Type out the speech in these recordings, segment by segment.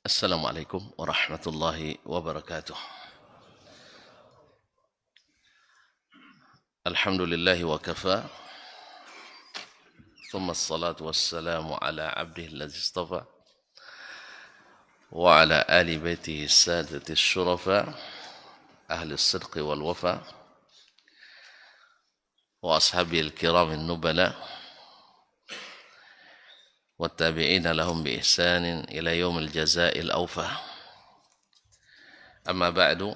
Assalamualaikum warahmatullahi wabarakatuh. Alhamdulillahi wa kafa. Thumma assalatu wassalamu ala abdihi alladhi istafa wa ala ali baitihi sadati syurafa ahli as-sidqi wal wafa wa ashabihi al-kiram an-nubala wa tabi'ina lahum bi ihsanin ila yaumil jazaa'i al-awfa. Amma ba'du,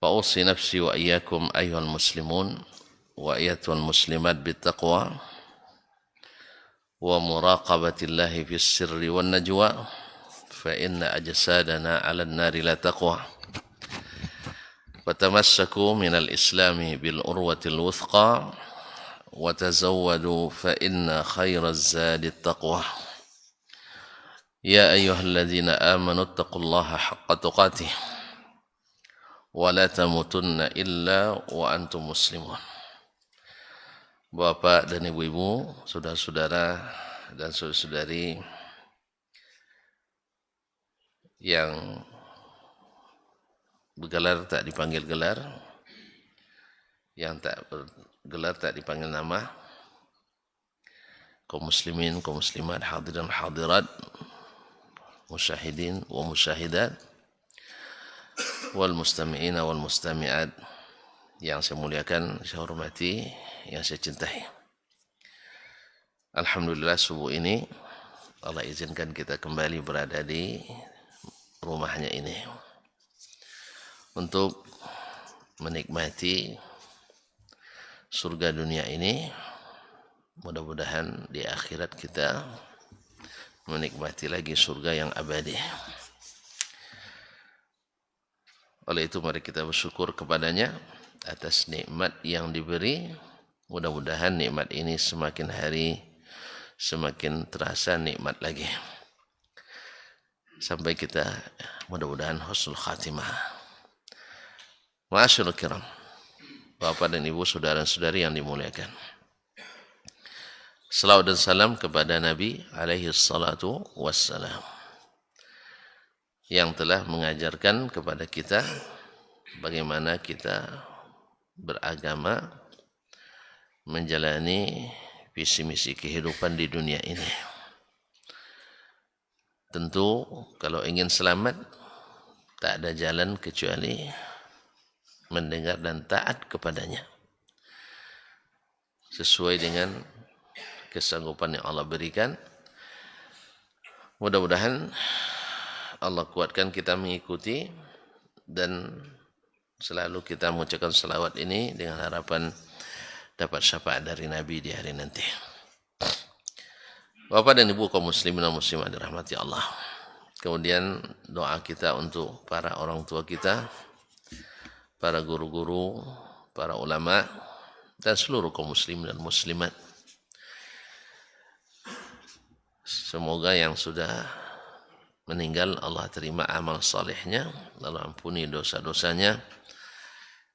فأوصي نفسي وإياكم أيها المسلمون وأيتها المسلمات بالتقوى ومراقبة الله في السر والنجوى فإن أجسادنا على النار لا تقوى وتمسكوا من الإسلام بالعروة الوثقى وتزودوا فإن خير الزاد التقوى يا أيها الذين آمنوا اتقوا الله حق تقاته ولا تموتن إلا وأنتم مسلمون. Bapak dan ibu-ibu, saudara-saudara dan saudari yang bergelar tak dipanggil gelar, yang tak bergelar tak dipanggil nama, kaum muslimin, kaum muslimat, hadirin hadirat, musyahidin wa musyahidat, wal mustami'ina wal mustami'at, yang saya muliakan, saya hormati, yang saya cintai. Alhamdulillah subuh ini Allah izinkan kita kembali berada di rumahnya ini untuk menikmati surga dunia ini. Mudah-mudahan di akhirat kita menikmati lagi surga yang abadi. Oleh itu mari kita bersyukur kepadanya atas nikmat yang diberi. Mudah-mudahan nikmat ini semakin hari semakin terasa nikmat lagi, sampai kita mudah-mudahan husnul khatimah. Ma'asyiral kiram, Bapak dan Ibu, saudara-saudari yang dimuliakan, selawat dan salam kepada Nabi alaihi salatu wassalam yang telah mengajarkan kepada kita bagaimana kita beragama, menjalani visi misi kehidupan di dunia ini. Tentu kalau ingin selamat, tak ada jalan kecuali mendengar dan taat kepadanya sesuai dengan kesanggupan yang Allah berikan. Mudah-mudahan Allah kuatkan kita mengikuti dan selalu kita mengucapkan selawat ini dengan harapan dapat syafaat dari Nabi di hari nanti. Bapak dan Ibu kaum muslimin dan muslimat dirahmati Allah. Kemudian doa kita untuk para orang tua kita, para guru-guru, para ulama, dan seluruh kaum muslimin dan muslimat. Semoga yang sudah meninggal Allah terima amal salehnya, Allah ampuni dosa-dosanya,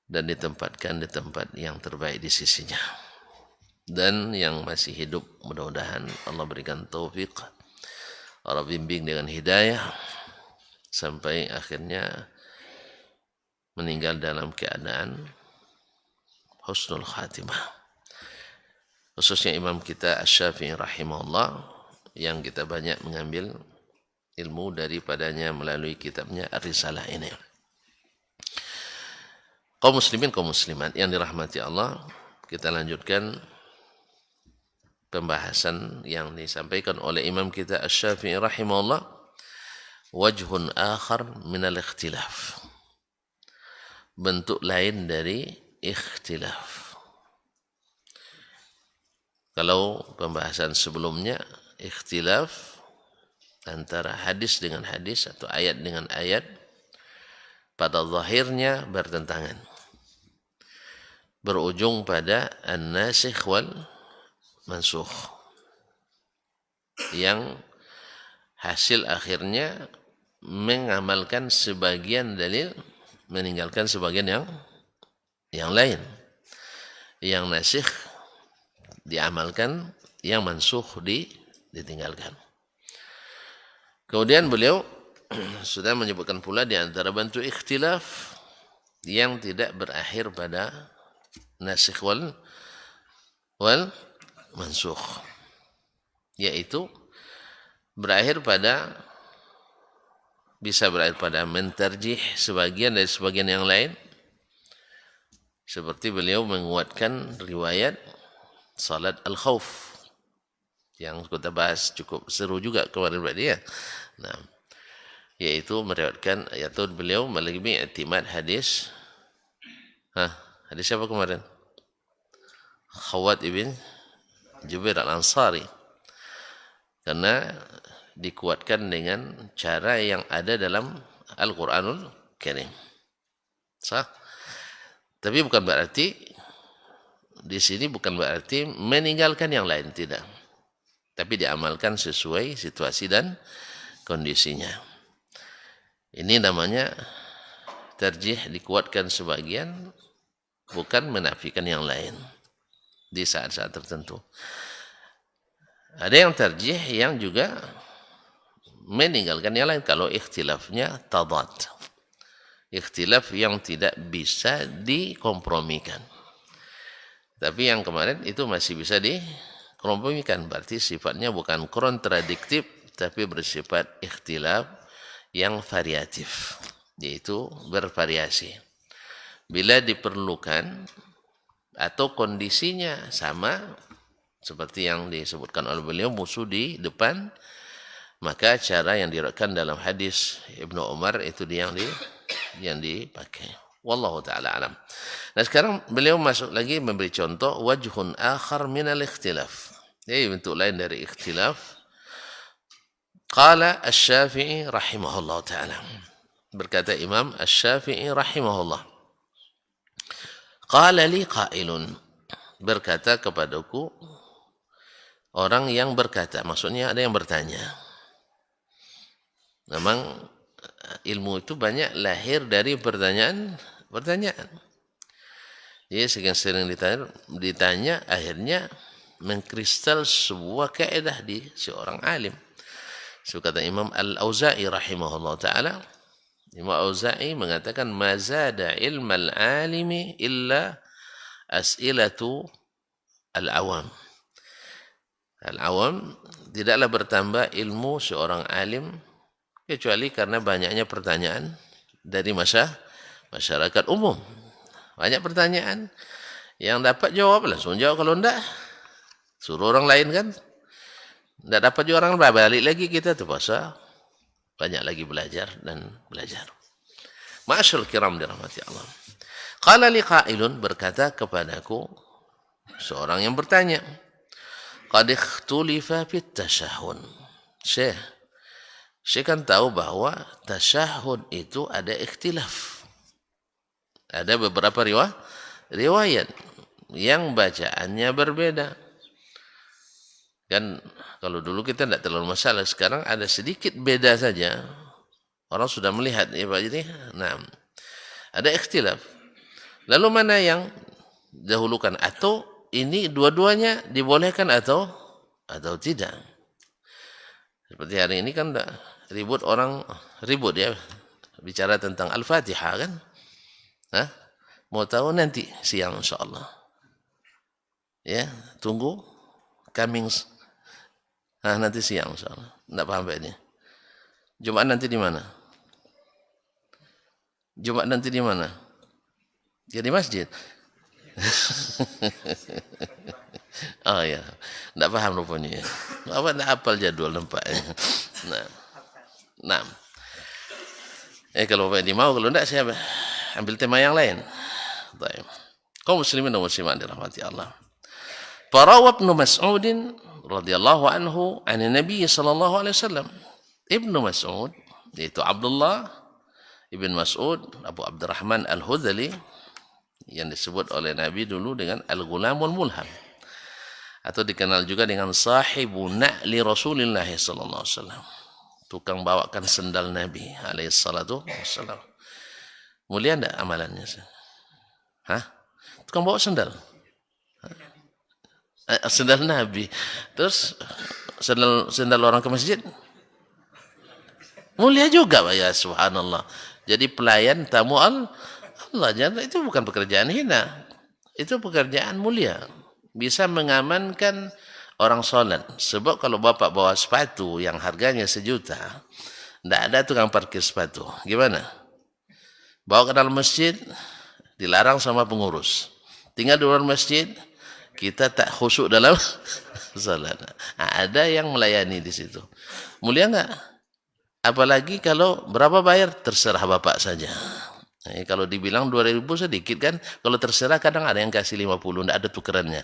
dan ditempatkan di tempat yang terbaik di sisinya. Dan yang masih hidup mudah-mudahan Allah berikan taufik, Allah bimbing dengan hidayah sampai akhirnya meninggal dalam keadaan husnul khatimah. Khususnya imam kita Asy-Syafi'i rahimahullah yang kita banyak mengambil ilmu daripadanya melalui kitabnya Ar-Risalah ini. Kaum muslimin, kaum muslimat yang dirahmati Allah, kita lanjutkan pembahasan yang disampaikan oleh imam kita Asy-Syafi'i rahimahullah, wajhun akhar minal ikhtilaf, bentuk lain dari ikhtilaf. Kalau pembahasan sebelumnya ikhtilaf antara hadis dengan hadis atau ayat dengan ayat, pada zahirnya bertentangan, berujung pada an-nasikh wal mansukh, yang hasil akhirnya mengamalkan sebagian dalil, meninggalkan sebagian yang lain. Yang nasikh diamalkan, yang mansukh ditinggalkan. Kemudian beliau sudah menyebutkan pula di antara bentuk ikhtilaf yang tidak berakhir pada nasikh wal mansukh, yaitu bisa berakhir pada mentarjih sebagian dari sebagian yang lain, seperti beliau menguatkan riwayat salat al-khauf yang kita bahas cukup seru juga kemarin berarti ya. Nah, yaitu meriwayatkan, yaitu beliau melebih i'timad hadis hadis siapa kemarin? Khawat ibn Jubair al-Ansari, karena dikuatkan dengan cara yang ada dalam Al-Quranul Karim. Sah? Tapi bukan berarti di sini bukan berarti meninggalkan yang lain, tidak. Tapi diamalkan sesuai situasi dan kondisinya. Ini namanya tarjih, dikuatkan sebagian, bukan menafikan yang lain di saat-saat tertentu. Ada yang tarjih yang juga meninggalkan yang lain kalau ikhtilafnya tadad, ikhtilaf yang tidak bisa dikompromikan. Tapi yang kemarin itu masih bisa dikompromikan, berarti sifatnya bukan kontradiktif tapi bersifat ikhtilaf yang variatif, yaitu bervariasi. Bila diperlukan atau kondisinya sama seperti yang disebutkan oleh beliau, musuh di depan, maka cara yang diriwayatkan dalam hadis Ibnu Umar itu yang dipakai. Wallahu taala alam. Nah, sekarang beliau masuk lagi memberi contoh wajhun akhar min al-ikhtilaf. Jadi bentuk lain dari ikhtilaf. Qala Asy-Syafi'i rahimahullah taala. Berkata Imam Asy-Syafi'i rahimahullah. Qala li qailun. Berkata kepadaku orang yang berkata, maksudnya ada yang bertanya. Memang ilmu itu banyak lahir dari pertanyaan. Jadi sering ditanya, akhirnya mengkristal sebuah kaidah di seorang alim. So kata Imam Al-Auza'i rahimahullah ta'ala, Imam Al-Auza'i mengatakan, ma zada ilmal alimi illa as'ilatu al-awam. Al-awam tidaklah bertambah ilmu seorang alim kecuali karena banyaknya pertanyaan dari masyarakat umum. Banyak pertanyaan, yang dapat jawab langsung jawab, kalau enggak suruh orang lain kan. Enggak dapat juga orang lain, balik lagi kita terpaksa banyak lagi belajar dan belajar. Ma'asyarul kiram dirahmati Allah. Qala li qailun, berkata kepadaku seorang yang bertanya, qad ikhtulifa fit tasyahhud. Syekh kan tahu bahwa tasyahud itu ada ikhtilaf. Ada beberapa riwayat yang bacaannya berbeda. Kan kalau dulu kita tidak terlalu masalah, sekarang ada sedikit beda saja. Orang sudah melihat ya Pak, jadi ada ikhtilaf. Lalu mana yang dahulukan, atau ini dua-duanya dibolehkan atau tidak? Seperti hari ini kan ribut ya bicara tentang Al-Fatihah kan. Mau tahu nanti siang insyaallah. Ya, tunggu coming nanti siang insyaallah. Enggak paham ini. Jumat nanti di mana? Ya di masjid. Oh ya, enggak paham rupanya. Apa enggak hafal jadwal nampaknya. Nah. Kalau Bapak ini mau, kalau enggak saya ambil tema yang lain. Baik. Kaum muslimin dan muslimat dirahmati Allah. Farawa Ibnu Mas'ud radhiyallahu anhu an Nabi sallallahu alaihi wasallam. Ibnu Mas'ud, yaitu Abdullah ibn Mas'ud Abu Abdurrahman Al-Hudhali, yang disebut oleh Nabi dulu dengan Al-Ghulamul Mulham, atau dikenal juga dengan sahibu na'li Rasulillah sallallahu alaihi wasallam, tukang bawakan sendal Nabi alaihi salatu wassalam. Mulia enggak amalannya? Tukang bawa sendal? Sendal Nabi. Terus sendal orang ke masjid? Mulia juga Pak ya, subhanallah. Jadi pelayan tamu Allah, jadi itu bukan pekerjaan hina. Itu pekerjaan mulia. Bisa mengamankan orang sholat. Sebab kalau bapak bawa sepatu yang harganya 1 juta, tidak ada tukang parkir sepatu. Gimana? Bawa ke dalam masjid, dilarang sama pengurus. Tinggal di luar masjid, kita tak khusyuk dalam salat. Nah, ada yang melayani di situ. Mulia enggak? Apalagi kalau berapa bayar, terserah bapak saja. Nah, kalau dibilang 2.000 sedikit kan, kalau terserah kadang ada yang kasih 50, enggak ada tukerannya.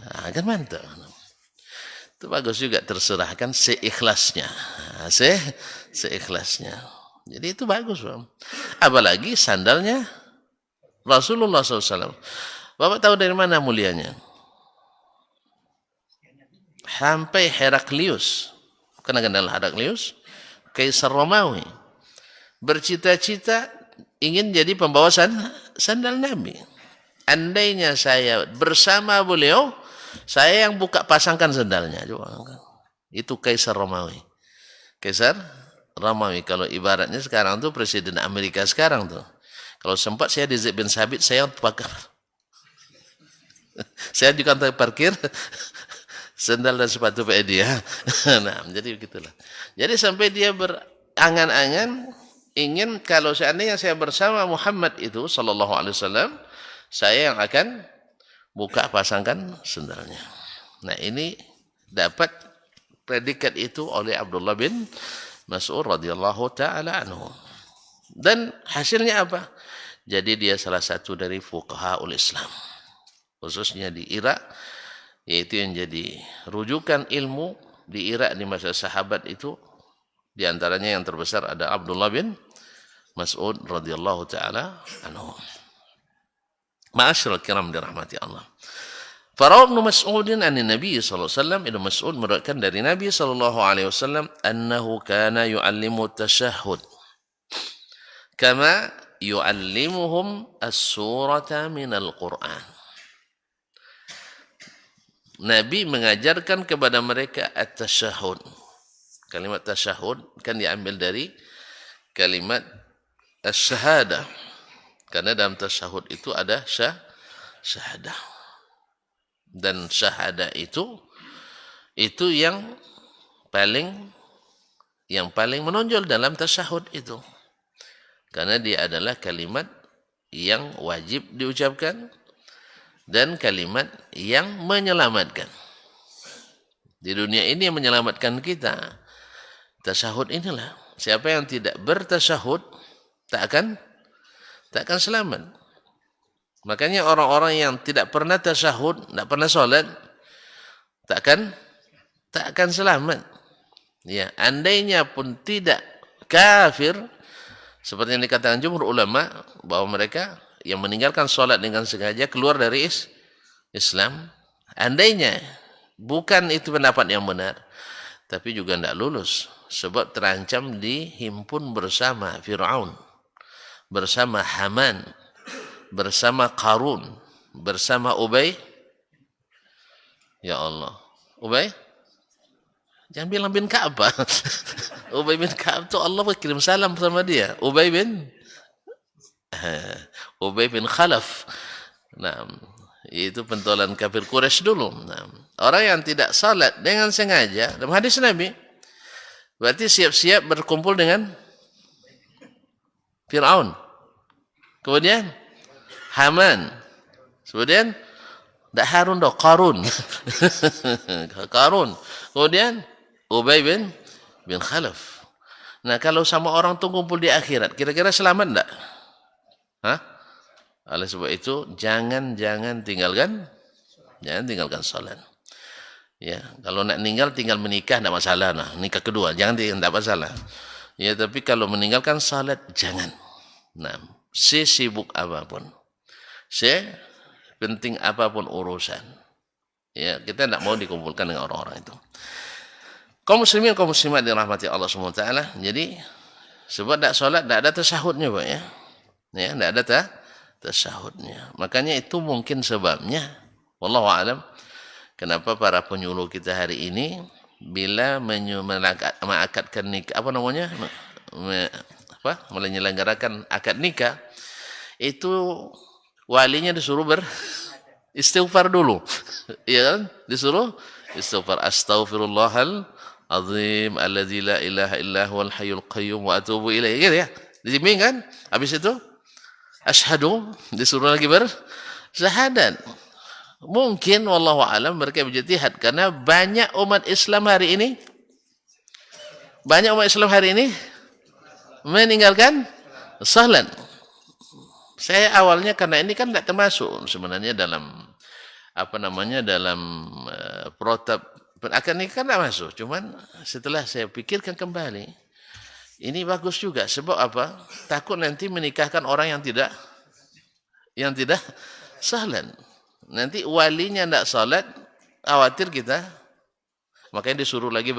Nah, kan mantap. Itu bagus juga, terserah kan seikhlasnya. Nah, seikhlasnya. Jadi itu bagus, Bang. Apalagi sandalnya Rasulullah SAW. Bapak tahu dari mana mulianya? Sampai Heraklius, kena kenal Heraklius, Kaisar Romawi, bercita-cita ingin jadi pembawa sandal Nabi. Andainya saya bersama beliau, saya yang buka pasangkan sandalnya. Itu Kaisar Romawi. Kaisar Romawi, kalau ibaratnya sekarang tuh Presiden Amerika sekarang tuh. Kalau sempat saya di Zaid bin Sabit, saya pakai saya di kantor parkir sandal dan sepatu pakai dia. Nah, jadi begitulah. Jadi sampai dia berangan-angan ingin kalau seandainya saya bersama Muhammad itu sallallahu alaihi wasallam, saya yang akan buka pasangkan sandalnya. Nah, ini dapat predikat itu oleh Abdullah bin Mas'ud radhiyallahu taala anhu. Dan hasilnya apa? Jadi dia salah satu dari fuqahaul Islam, khususnya di Irak, yaitu yang jadi rujukan ilmu di Irak di masa sahabat itu. Di antaranya yang terbesar ada Abdullah bin Mas'ud radhiyallahu taala anhu. Ma'asyiral kiram dirahmati Allah. Farawa Ibnu Mas'udin an Nabi sallallahu alaihi wasallam, Ibnu Mas'ud meriwayatkan dari Nabi sallallahu alaihi wasallam annahu kana yu'allimu tasyahhud kama yu'allimuhum as-surata minal Qur'an. Nabi mengajarkan kepada mereka at-tasyahud. Kalimat tasyahud kan diambil dari kalimat as-syahadah. Karena dalam tasyahud itu ada syahadah. Dan syahadah itu yang paling menonjol dalam tasyahud itu. Karena dia adalah kalimat yang wajib diucapkan dan kalimat yang menyelamatkan. Di dunia ini yang menyelamatkan kita, tasyahud inilah. Siapa yang tidak bertasyahud tak akan selamat. Makanya orang-orang yang tidak pernah tasyahud, tidak pernah sholat, tak akan selamat. Ya, andainya pun tidak kafir, seperti yang dikatakan jumhur ulama, bahwa mereka yang meninggalkan sholat dengan sengaja keluar dari Islam, andainya bukan itu pendapat yang benar, tapi juga tidak lulus, sebab terancam dihimpun bersama Fir'aun, bersama Haman, bersama Qarun, bersama Ubay. Ya Allah, Ubay? Jangan bilang bin Ka'ab. Ubay bin Ka'ab itu Allah kirim salam sama dia. Ubay bin Khalaf. Nah, itu pentolan kafir Quraisy dulu. Nah, orang yang tidak salat dengan sengaja, dalam hadis Nabi, berarti siap-siap berkumpul dengan Fir'aun. Kemudian Haman. Kemudian Harun dong, Qarun. Qarun. Kemudian Ubay bin Khalaf. Nah, kalau sama orang tuh kumpul di akhirat, kira-kira selamat enggak? Hah? Oleh sebab itu jangan tinggalkan salat. Ya, kalau nak tinggal menikah enggak masalah, nah, nikah kedua jangan enggak masalah. Ya, tapi kalau meninggalkan salat jangan. Nah, sesibuk apapun, penting apapun urusan, ya, kita tidak mau dikumpulkan dengan orang-orang itu. Kaum muslimin, kaum muslimat dirahmati Allah SWT. Jadi sebab tidak solat, tidak ada tasyahudnya, Pak, ya. Ya, tidak ada tasyahudnya. Makanya itu mungkin sebabnya, wallahu a'lam, kenapa para penyuluh kita hari ini bila mengakadkan nikah, menyelenggarakan akad nikah, itu walinya disuruh beristighfar dulu. Ya kan? Disuruh istighfar, astaghfirullahal azim alladzi la ilaha illa huwal hayyul qayyum wa atubu ilaih, gitu ya. Dijamin kan? Habis itu asyhadu, disuruh lagi bersyahadat. Mungkin wallahu alam mereka berjihad karena banyak umat Islam hari ini meninggalkan salat. Saya awalnya karena ini kan tidak termasuk sebenarnya dalam dalam protap akad nikah, kan tidak masuk. Cuman setelah saya pikirkan kembali, ini bagus juga. Sebab apa? Takut nanti menikahkan orang yang tidak salat. Nanti walinya tidak salat, khawatir kita, makanya disuruh lagi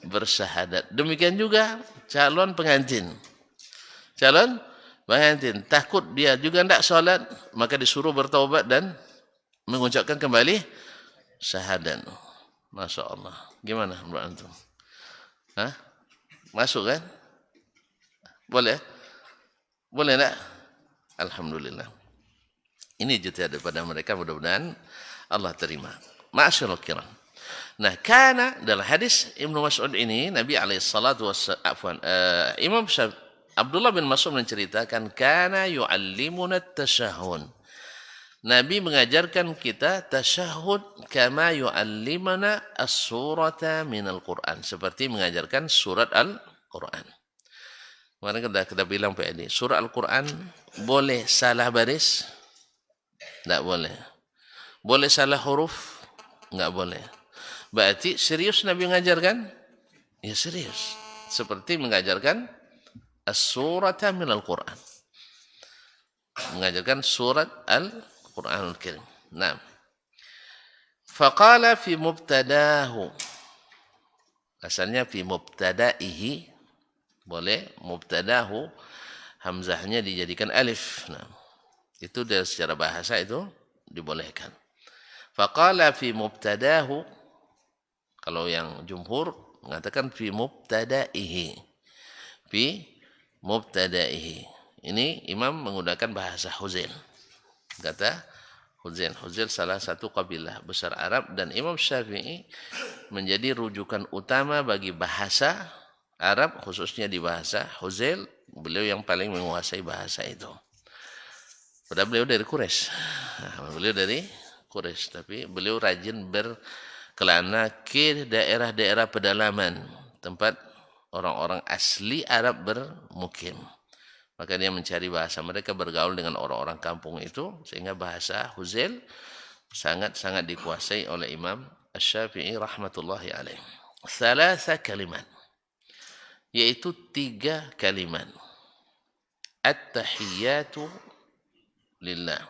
bersyahadat. Demikian juga calon pengantin. Takut dia juga tidak salat, maka disuruh bertaubat dan mengucapkan kembali syahadat. Masya Allah. Gimana menurut antum? Hah? Masuk kan? Boleh? Boleh tak? Alhamdulillah. Ini jihad daripada mereka, mudah-mudahan Allah terima. Ma'asyiral kiram. Nah, karena dalam hadis Ibnu Mas'ud ini Nabi alaihissalatu wassalam, Abdullah bin Mas'ud menceritakan, kana yu'allimuna at-tashahhud. Nabi mengajarkan kita tasyahud kama yu'allimana as-surata minal Qur'an, seperti mengajarkan surat Al-Qur'an. Kemarin kita bilang Pak Edi, surat Al-Qur'an boleh salah baris? Tidak boleh. Boleh salah huruf? Enggak boleh. Berarti serius Nabi mengajarkan? Ya serius. Seperti mengajarkan as-surata minal Qur'an. Mengajarkan surat Al-Qur'anul Karim. Nah. Faqala fi mubtadahu. Asalnya fi mubtadaihi. Boleh. Mubtadahu. Hamzahnya dijadikan alif. Nah. Itu dari secara bahasa itu dibolehkan. Faqala fi mubtadahu. Kalau yang jumhur mengatakan fi mubtadaihi. Fi mubtadaihi. Ini imam menggunakan bahasa Huzail. Kata Huzail salah satu kabilah besar Arab, dan Imam Syafi'i menjadi rujukan utama bagi bahasa Arab, khususnya di bahasa Huzail. Beliau yang paling menguasai bahasa itu. Padahal beliau dari Quraisy. Tapi beliau rajin berkelana ke daerah-daerah pedalaman, tempat orang-orang asli Arab bermukim. Maka dia mencari bahasa mereka, bergaul dengan orang-orang kampung itu, sehingga bahasa Huzail sangat-sangat dikuasai oleh Imam Asy-Syafi'i rahmatullahi alaih. Thalatha kalimat, yaitu 3 kalimat. At-tahiyyatu lillah.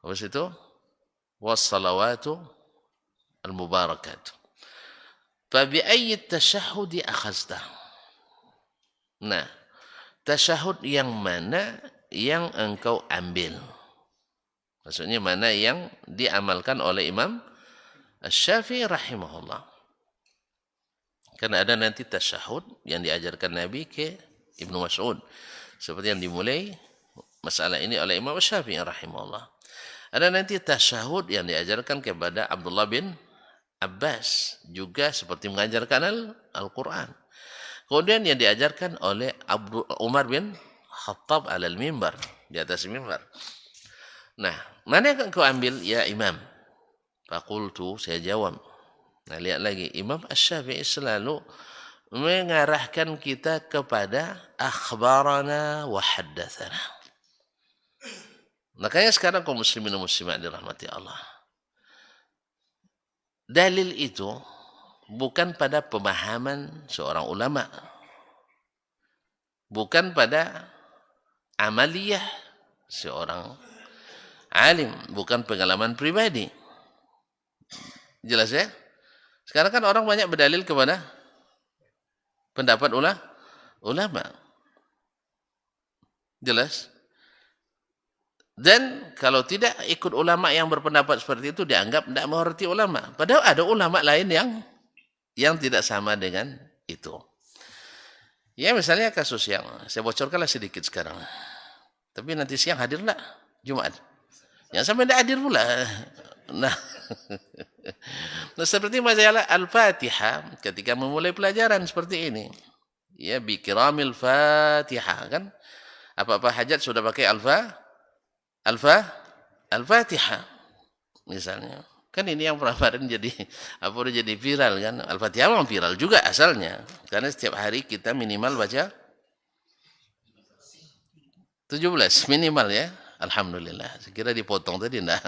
Habis itu was-salawatu al-mubarakatuh. Fa bi ayyi tashahhudi akhadta? Nah, tasyahud yang mana yang engkau ambil? Maksudnya mana yang diamalkan oleh Imam Asy-Syafi'i rahimahullah. Karena ada nanti tasyahud yang diajarkan Nabi ke Ibnu Mas'ud, seperti yang dimulai masalah ini oleh Imam Asy-Syafi'i rahimahullah. Ada nanti tasyahud yang diajarkan kepada Abdullah bin Abbas, juga seperti mengajarkan Al-Quran. Kemudian yang diajarkan oleh Umar bin Khattab alal mimbar, di atas mimbar. Nah, mana yang kau ambil ya Imam? Faqultu, saya jawab. Nah, lihat lagi, Imam Asy-Syafi'i selalu mengarahkan kita kepada akhbarana wa haddatsana. Makanya sekarang kaum muslimin dan muslimat dirahmati Allah, dalil itu bukan pada pemahaman seorang ulama, bukan pada amaliyah seorang alim, bukan pengalaman pribadi. Jelas ya? Sekarang kan orang banyak berdalil kepada pendapat ulama. Jelas? Dan kalau tidak ikut ulama yang berpendapat seperti itu, dianggap tidak menghormati ulama. Padahal ada ulama lain yang tidak sama dengan itu. Ya misalnya kasus yang saya bocorkanlah sedikit sekarang. Tapi nanti siang hadir enggak? Jumat. Yang sampai tidak hadir pula. Nah, nah seperti majalah Al-Fatihah ketika memulai pelajaran seperti ini. Ya, bikiramil Fatihah kan. Apa-apa hajat sudah pakai Al-Fatihah misalnya. Kan ini yang kemarin jadi apa udah jadi viral kan. Al-Fatihah memang viral juga asalnya. Karena setiap hari kita minimal baca 17 minimal ya. Alhamdulillah. Saya kira dipotong tadi enggak.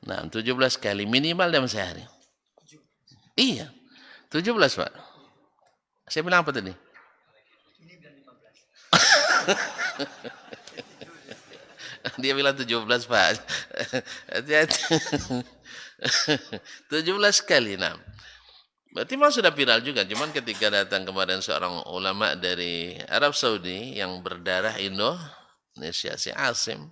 Nah, 17 kali minimal dalam sehari. Iya. 17, Pak. Saya bilang apa tadi? Dia bilang 17, Pak. Hati-hati. 17 kali. Nah. Berarti memang sudah viral juga. Cuman ketika datang kemarin seorang ulama dari Arab Saudi yang berdarah Indonesia, si Asim,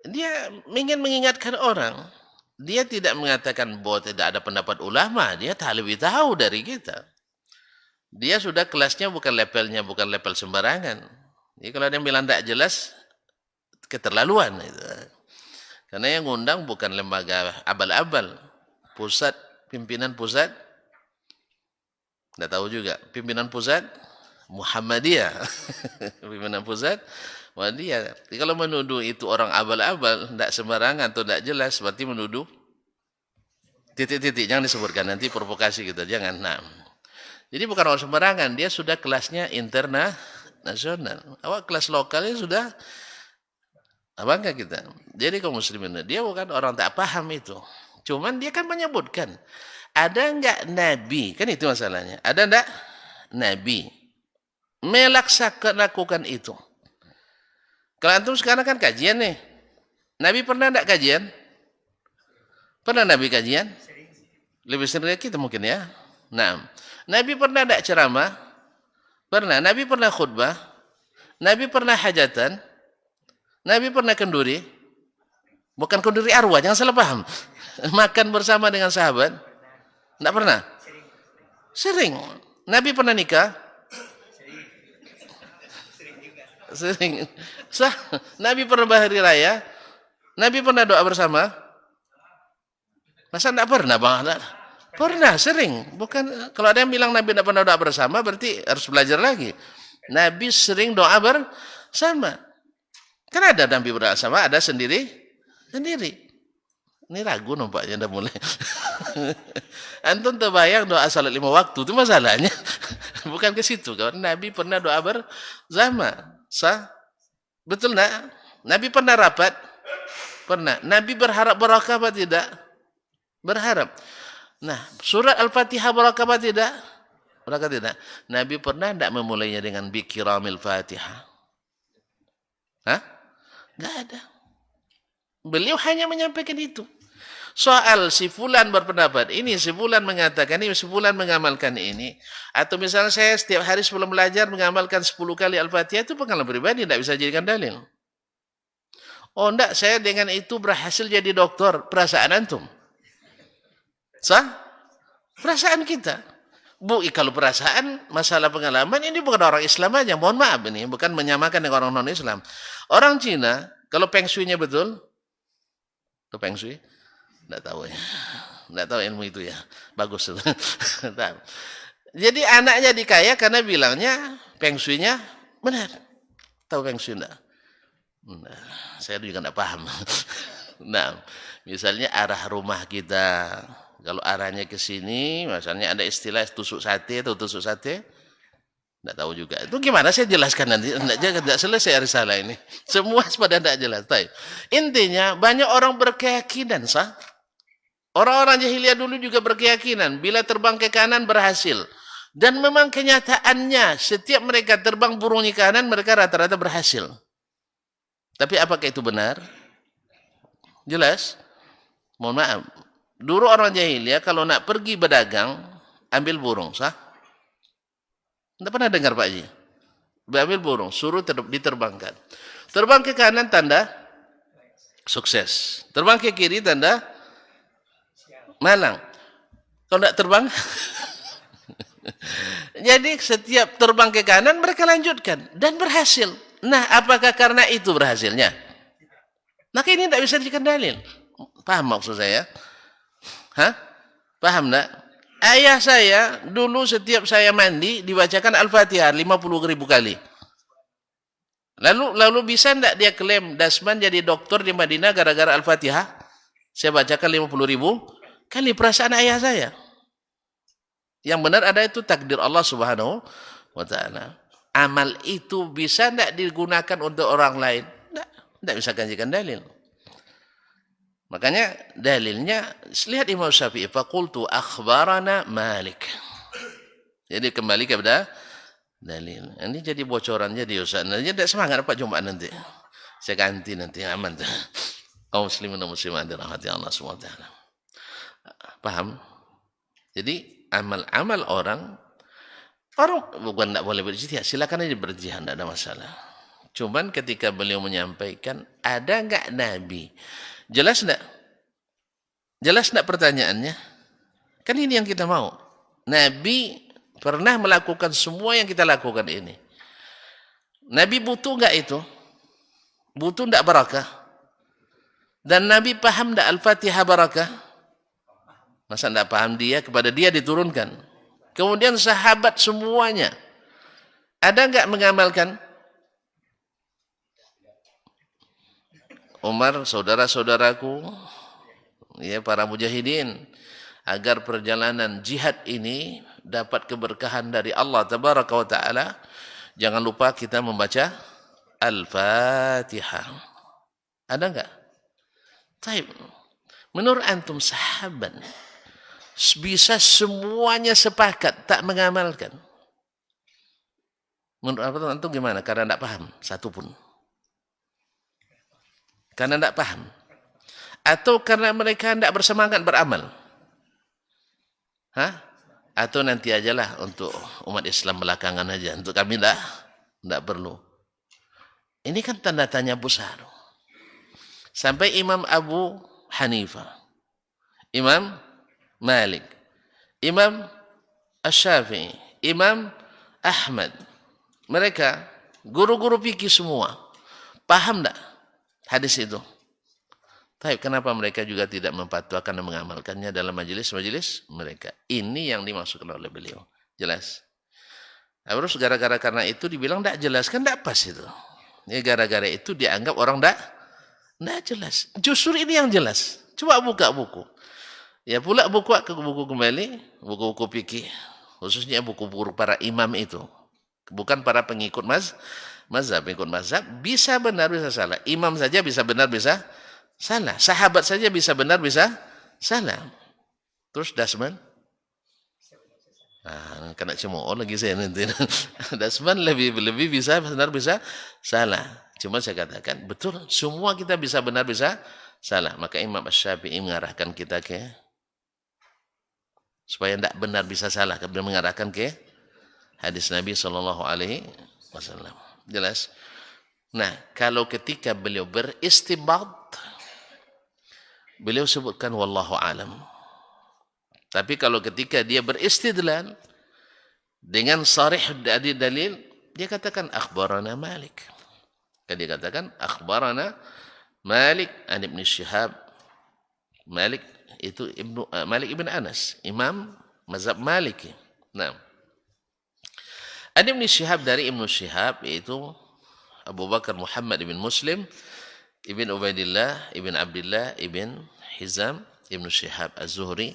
dia ingin mengingatkan orang. Dia tidak mengatakan bahwa tidak ada pendapat ulama. Dia tak lebih tahu dari kita. Dia sudah kelasnya bukan levelnya, bukan level sembarangan. Jadi kalau ada yang bilang tidak jelas, keterlaluan. Itu. Karena yang ngundang bukan lembaga abal-abal. Pusat, pimpinan pusat, tidak tahu juga. Pimpinan pusat, Muhammadiyah. Pimpinan pusat, Muhammadiyah. Jadi kalau menuduh itu orang abal-abal, tidak sembarangan atau tidak jelas, berarti menuduh titik-titik. Jangan disebutkan, nanti provokasi kita. Jangan. Nah. Jadi bukan orang sembarangan, dia sudah kelasnya internasional. Awak kelas lokalnya sudah bangga kita. Jadi kaum muslimin, dia bukan orang tak paham itu. Cuman dia kan menyebutkan, ada enggak nabi? Kan itu masalahnya. Ada enggak nabi melakukan itu? Kalau antum sekarang kan kajian nih. Nabi pernah enggak kajian? Pernah Nabi kajian? Lebih sering dari kita mungkin ya. Nah, Nabi pernah enggak ceramah? Pernah. Nabi pernah khutbah? Nabi pernah hajatan? Nabi pernah kenduri? Bukan kenduri arwah, jangan salah paham. Makan bersama dengan sahabat? Enggak pernah? Sering. Nabi pernah nikah? Sering. Sah. Nabi pernah berhari raya? Nabi pernah doa bersama? Masa enggak pernah, Bang? Pernah, sering. Bukan kalau ada yang bilang Nabi enggak pernah doa bersama, berarti harus belajar lagi. Nabi sering doa bersama. Kan ada Nabi doa bersama, ada sendiri. Ini ragu nampaknya udah mulai. Antum terbayang doa salat 5 waktu itu masalahnya. Bukan ke situ. Karena Nabi pernah doa bersama. Sah? Betul enggak? Nabi pernah rapat? Pernah. Nabi berharap barakah apa tidak? Berharap. Nah, surat Al-Fatihah barakah apa tidak? Barakah tidak. Nabi pernah tidak memulainya dengan bikiramil Fatihah? Hah? Enggak ada. Beliau hanya menyampaikan itu. Soal si fulan berpendapat ini, si fulan mengatakan ini, si fulan mengamalkan ini. Atau misalnya saya setiap hari sebelum belajar mengamalkan 10 kali Al-Fatihah, itu pengalaman pribadi, tidak bisa jadikan dalil. Oh enggak, saya dengan itu berhasil jadi dokter. Perasaan antum. Sah? Perasaan kita. Bu, kalau perasaan, masalah pengalaman, ini bukan orang Islam aja. Mohon maaf ini, bukan menyamakan dengan orang non-Islam. Orang Cina, kalau Feng Shui-nya betul, itu Feng Shui? Tidak tahu ya. Tidak tahu ilmu itu ya. Bagus. Jadi anaknya dikaya karena bilangnya Feng Shui-nya benar. Tahu Feng Shui enggak? Nah, saya juga tidak paham. Nah, misalnya arah rumah kita. Kalau arahnya ke sini, misalnya ada istilah tusuk sate atau tusuk sate. Tidak tahu juga. Itu gimana saya jelaskan nanti. Tidak selesai risalah ini. Semua pada tidak jelas. Intinya banyak orang berkeyakinan sah. Orang-orang jahiliyah dulu juga berkeyakinan. Bila terbang ke kanan berhasil. Dan memang kenyataannya setiap mereka terbang burungnya kanan mereka rata-rata berhasil. Tapi apakah itu benar? Jelas? Mohon maaf. Dulu orang jahiliyah kalau nak pergi berdagang ambil burung sah. Tidak pernah dengar Pak Haji? Ambil burung, suruh diterbangkan. Terbang ke kanan tanda sukses. Terbang ke kiri tanda malang. Kalau tidak terbang, Jadi setiap terbang ke kanan mereka lanjutkan dan berhasil. Nah, apakah karena itu berhasilnya? Maka ini tidak bisa dijadikan dalil. Paham maksud saya? Hah? Paham enggak? Ayah saya dulu setiap saya mandi dibacakan Al-Fatihah 50.000 kali. Lalu bisa enggak dia klaim Dasman jadi dokter di Madinah gara-gara Al-Fatihah? Saya bacakan 50.000 kali. Perasaan ayah saya. Yang benar ada itu takdir Allah Subhanahu wa taala. Amal itu bisa enggak digunakan untuk orang lain? Enggak bisa jadikan dalil. Makanya dalilnya lihat Imam Syafi'i, faqultu akhbarana Malik. Jadi kembali kepada dalil. Ini jadi bocoran jadi Ustaz. Jadi tidak semangat Pak Jumat nanti. Saya ganti nanti aman. Kaum muslimin dan muslimat dirahmati Allah Subhanahu wa taala. Paham? Jadi amal-amal orang bukan tidak boleh berijtihad, silakan aja berijtihad, tidak ada masalah. Cuman ketika beliau menyampaikan, ada enggak Nabi? Jelas enggak? Jelas enggak pertanyaannya? Kan ini yang kita mau. Nabi pernah melakukan semua yang kita lakukan ini. Nabi butuh enggak itu? Butuh enggak barakah? Dan Nabi paham enggak Al-Fatihah barakah? Masa enggak paham dia? Kepada dia diturunkan. Kemudian sahabat semuanya. Ada enggak mengamalkan? Umar, saudara-saudaraku, ya para mujahidin, agar perjalanan jihad ini dapat keberkahan dari Allah Tabaraka wa Ta'ala, jangan lupa kita membaca Al-Fatihah. Ada enggak? Taib. Menurut antum sahabat, bisa semuanya sepakat tak mengamalkan. Menurut antum gimana? Karena enggak paham satu pun. Karena tidak paham. Atau karena mereka tidak bersemangat beramal. Hah? Atau nanti ajalah untuk umat Islam belakangan aja. Untuk kami tidak perlu. Ini kan tanda tanya besar. Sampai Imam Abu Hanifah, Imam Malik, Imam Asy-Syafi'i, Imam Ahmad. Mereka guru-guru fikih semua. Paham tidak hadis itu? Tapi kenapa mereka juga tidak memfatwakan dan mengamalkannya dalam majelis-majelis mereka? Ini yang dimaksudkan oleh beliau. Jelas. Terus gara-gara karena itu dibilang tidak jelas, kan tidak pas itu. Ini gara-gara itu dianggap orang tidak jelas. Justru ini yang jelas. Coba buka buku. Ya pula buku kembali, buku-buku fikih, khususnya buku-buku para imam itu. Bukan para pengikut mazhab, bisa benar bisa salah. Imam saja bisa benar bisa salah. Sahabat saja bisa benar bisa salah. Terus Dasman, kena cemooh lagi saya nanti. Dasman lebih bisa benar bisa salah. Cuma saya katakan betul, semua kita bisa benar bisa salah. Maka Imam Asy-Syafi'i mengarahkan kita supaya tidak benar bisa salah, kemudian mengarahkan ke hadis Nabi Shallallahu Alaihi Wasallam. Jelas. Nah, kalau ketika beliau beristinbat, beliau sebutkan wallahu alam. Tapi kalau ketika dia beristidlal dengan sarih dari dalil, dia katakan akhbarana Malik. Dia katakan akhbarana Malik an Ibn Syihab. Malik itu Malik ibn Anas, imam mazhab Maliki. Nah, an Ibn Syihab dari Ibn Syihab, yaitu Abu Bakar Muhammad ibn Muslim ibn Ubaidillah ibn Abdullah ibn Hizam ibn Syihab Az-Zuhri.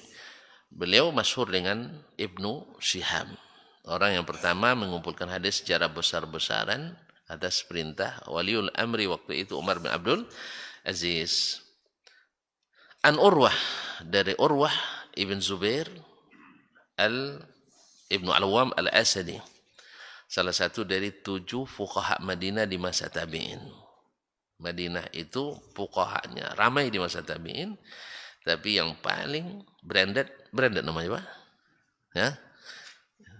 Beliau masyhur dengan Ibnu Syihab. Orang yang pertama mengumpulkan hadis secara besar-besaran atas perintah waliul amri waktu itu Umar bin Abdul Aziz. An Urwah, dari Urwah ibn Zubair Ibnu Al-Awwam Al-Asadi, salah satu dari 7 fuqaha Madinah di masa tabi'in. Madinah itu fuqahanya ramai di masa tabi'in, tapi yang paling branded namanya Pak? Ya?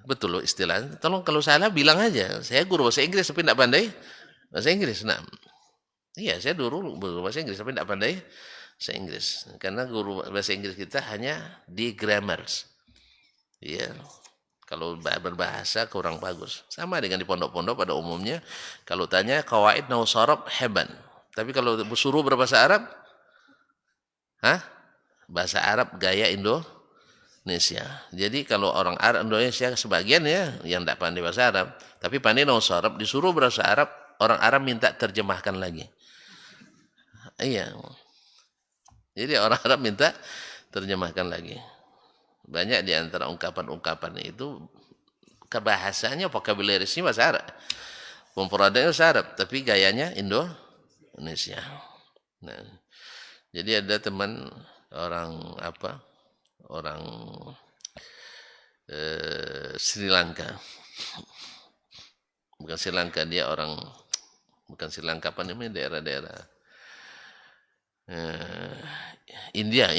Betul loh istilahnya. Tolong kalau salah bilang aja. Saya guru bahasa Inggris tapi tidak pandai bahasa Inggris. Nah, iya saya guru bahasa Inggris tapi tidak pandai bahasa Inggris. Karena guru bahasa Inggris kita hanya di grammars. Ya. Kalau berbahasa kurang bagus. Sama dengan di pondok-pondok pada umumnya. Kalau tanya kawaid nau sorob heban. Tapi kalau suruh berbahasa Arab, bahasa Arab gaya Indonesia. Jadi kalau orang Arab Indonesia sebagian ya yang tidak pandai bahasa Arab, tapi pandai nau sorob, disuruh berbahasa Arab, orang Arab minta terjemahkan lagi. Iya. Jadi orang Arab minta terjemahkan lagi. Banyak di antara ungkapan-ungkapan itu kebahasanya, vocabularisnya bahasa Arab. Pemperadanya bahasa Arab, tapi gayanya Indonesia. Nah, jadi ada teman orang orang Sri Lanka. Bukan Sri Lanka, dia orang bukan Sri Lanka, apa namanya, daerah-daerah India.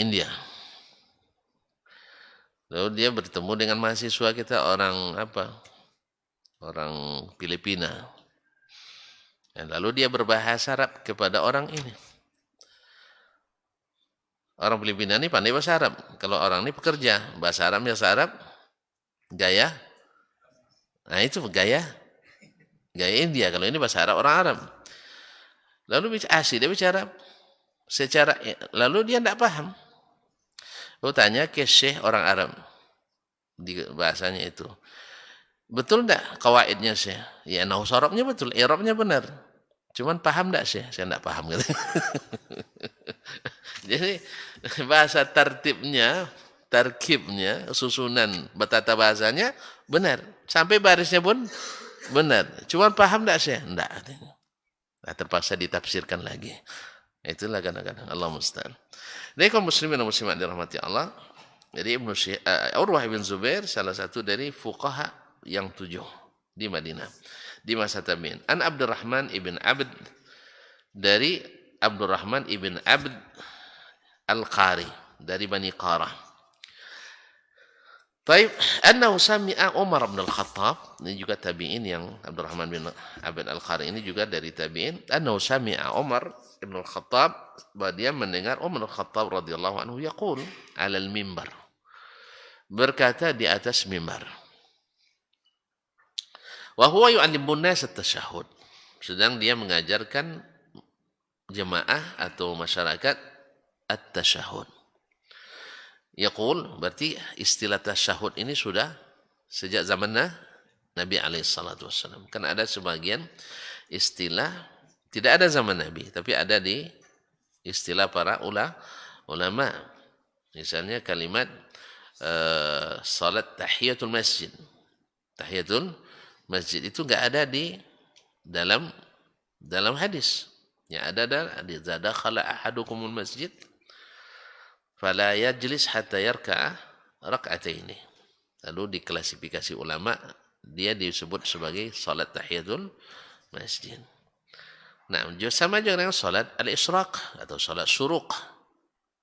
Lalu dia bertemu dengan mahasiswa kita orang Filipina. Dan lalu dia berbahasa Arab kepada orang ini. Orang Filipina ini pandai bahasa Arab. Kalau orang ini pekerja, bahasa Arab, gaya. Nah itu gaya India. Kalau ini bahasa Arab, orang Arab. Lalu dia bicara lalu dia tidak paham. Lalu tanya ke Syekh orang Arab di bahasanya itu. Betul enggak kawaidnya Syekh? Ya nahwu sharabnya betul, i'rabnya benar. Cuman paham enggak Syekh? Saya enggak paham gitu. Jadi bahasa tarkibnya, susunan batata bahasanya benar. Sampai barisnya pun benar. Cuman paham enggak Syekh? Enggak. Nah, terpaksa ditafsirkan lagi. Itulah kadang-kadang Allah musta'an. Jadi kaum muslimin dan muslimat dirahmati Allah. Jadi Urwah bin Zubair salah satu dari fuqaha yang 7 di Madinah di masa tabi'in. An Abdurrahman ibn Abd, dari Abdurrahman ibn Abd Al-Qari dari Bani Qarah. Baik, annahu sami'a Umar bin Al-Khattab, ini juga tabi'in yang Abdurrahman bin Abd Al-Qari ini juga dari tabi'in. Annahu sami'a Umar bin Al-Khattab, bahwa dia mendengar Umar Al-Khattab radhiyallahu anhu yaqul 'ala al-mimbar, berkata di atas mimbar. Wa huwa yu'allimun nas at-tasyahhud, sedang dia mengajarkan jemaah atau masyarakat at-tasyahhud. Yaqul, berarti istilah tasyahud ini sudah sejak zaman Nabi alaihissalatu wassalam. Kan ada sebagian istilah tidak ada zaman Nabi, tapi ada di istilah para ulama. Misalnya kalimat salat tahiyatul masjid. Tahiyatul masjid itu enggak ada di dalam hadis. Yang ada hadis, "Dakhala ahadukumul masjid fala yajlis hatta yarka'a rak'ataini." Lalu diklasifikasi ulama, dia disebut sebagai salat tahiyatul masjid. Nah, sama juga dengan salat al-isyraq atau salat syuruq.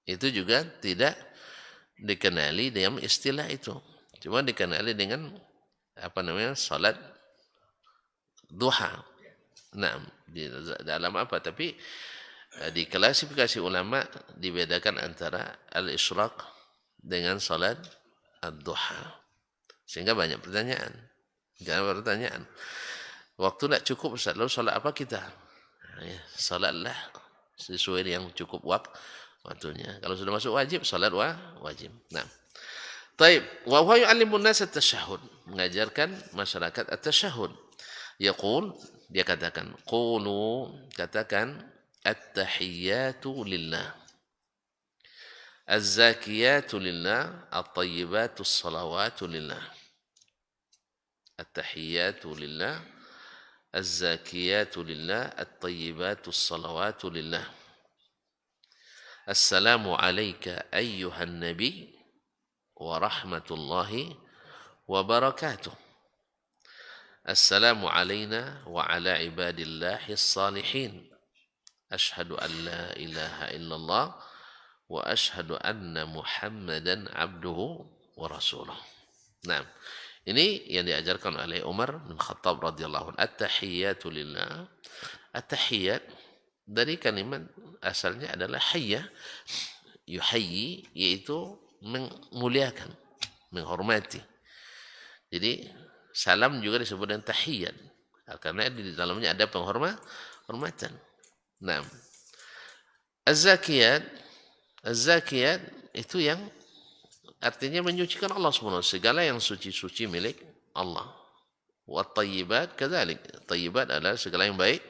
Itu juga tidak dikenali dengan istilah itu. Cuma dikenali dengan salat duha. Nah, di dalam apa? Tapi di klasifikasi ulama dibedakan antara al-isyraq dengan salat ad-duha. Sehingga banyak pertanyaan. Waktu tidak cukup Ustaz, lalu salat apa kita? Salatlah sesuai yang cukup waktunya. Kalau sudah masuk wajib, salat wajib. Nah. Taib, wa huwa yu'allimun nas at-tasyahhud, mengajarkan masyarakat at-tasyahhud. Yaqul, dia katakan, qulu, katakan at-tahiyyatu lillah, az-zakiyatu lillah, at-tayyibatu as-salawatu lillah. At-tahiyyatu lillah, az-zakiyatu lillah, at-tayyibatu as-salawatu lillah. Assalamu alayka ayyuhan nabi wa rahmatullahi wa barakatuh. Assalamu alayna wa ala ibadillahi as-salihin. Ashhadu an la ilaha illallah wa ashhadu anna Muhammadan abduhu wa rasuluh. Nah, ini yang diajarkan oleh Umar bin Khattab radhiyallahu anhu. At-tahiyyatu lillah. At-tahiyyat dari kalimat asalnya adalah hayya, yuhayyi, yaitu memuliakan, menghormati. Jadi salam juga disebut dengan tahiyat karena di dalamnya ada penghormatan. Nah, az-zakiyat, az-zakiyat itu yang artinya menyucikan Allah SWT. Segala yang suci-suci milik Allah. Wa tayyibat kadzalik. Tayyibat adalah segala yang baik,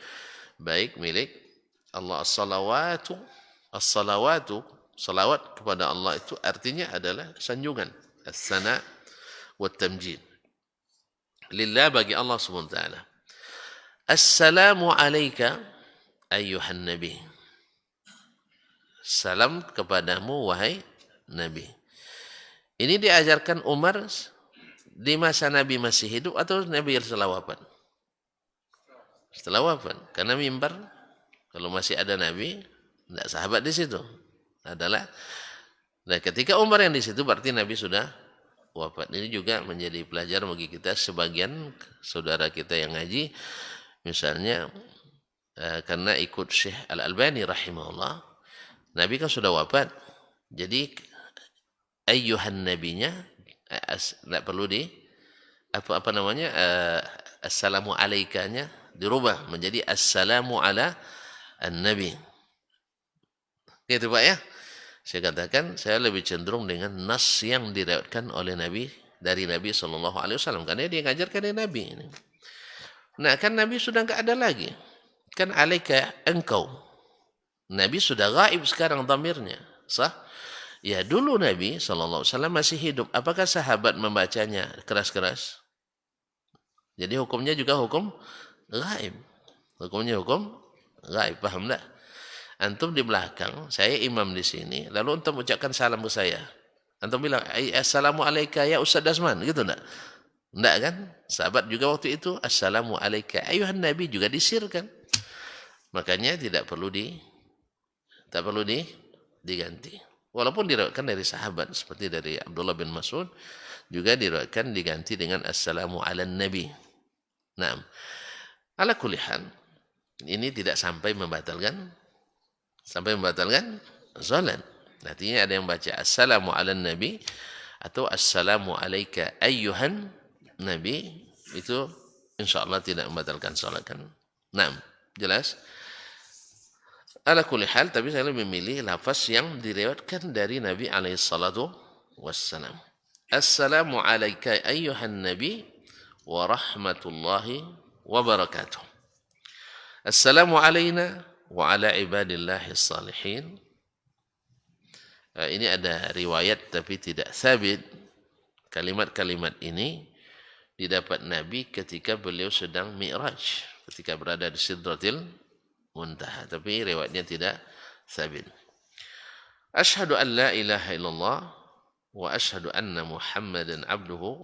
baik milik Allah. As-salawatu, as-salawatu, salawat kepada Allah itu artinya adalah sanjungan. As-sana wa tamjid. Lillah bagi Allah SWT. Assalamu alayka ayyuhan nabi. Salam kepadamu wahai Nabi. Ini diajarkan Umar di masa Nabi masih hidup atau Nabi setelah wafat? Setelah wafat. Karena mimbar kalau masih ada Nabi, tidak sahabat di situ. Adalah nah ketika Umar yang di situ berarti Nabi sudah wafat. Ini juga menjadi pelajaran bagi kita sebagian saudara kita yang ngaji misalnya karena ikut Syekh Al-Albani rahimahullah, Nabi kan sudah wafat. Jadi ayyuhan nabinya tidak perlu di apa namanya assalamu alaikanya dirubah menjadi assalamu ala an-nabi. Gitu Pak ya. Saya katakan saya lebih cenderung dengan nas yang diriwayatkan oleh Nabi dari Nabi SAW karena dia ngajarkan dari Nabi ini. Nah kan Nabi sudah enggak ada lagi. Kan alaika engkau. Nabi sudah gaib sekarang dhamirnya. Sah? Ya dulu Nabi SAW masih hidup. Apakah sahabat membacanya keras-keras? Jadi hukumnya juga hukum gaib. Hukumnya hukum gaib. Paham tak? Antum di belakang, saya imam di sini. Lalu antum ucapkan salam ke saya. Antum bilang, assalamualaikum ya Ustaz Dasman. Gitu tak? Enggak kan? Sahabat juga waktu itu assalamu alayka ayuhan nabi juga disirkan. Makanya tidak perlu diganti. Walaupun diriwayatkan dari sahabat seperti dari Abdullah bin Mas'ud juga diriwayatkan diganti dengan assalamu ala nabi. Nah, ala kulli hal ini tidak sampai membatalkan salat. Artinya ada yang baca assalamu ala nabi atau assalamu alayka ayyuhan nabi, itu insyaallah tidak membatalkan salat kan. Nah, jelas? Ala kulli hal, tapi saya lebih memilih lafaz yang diriwayatkan dari Nabi alaihi salatu wassalam. Assalamu alayka ayyuhan nabi wa rahmatullahi wa barakatuh. Assalamu alayna wa ala ibadillahi salihin. Ini ada riwayat tapi tidak sabit. Kalimat-kalimat ini didapat Nabi ketika beliau sedang mi'raj, ketika berada di Sidratil Muntaha, tapi riwayatnya tidak sabit. Asyhadu an la ilaha illallah wa asyhadu anna Muhammadan abduhu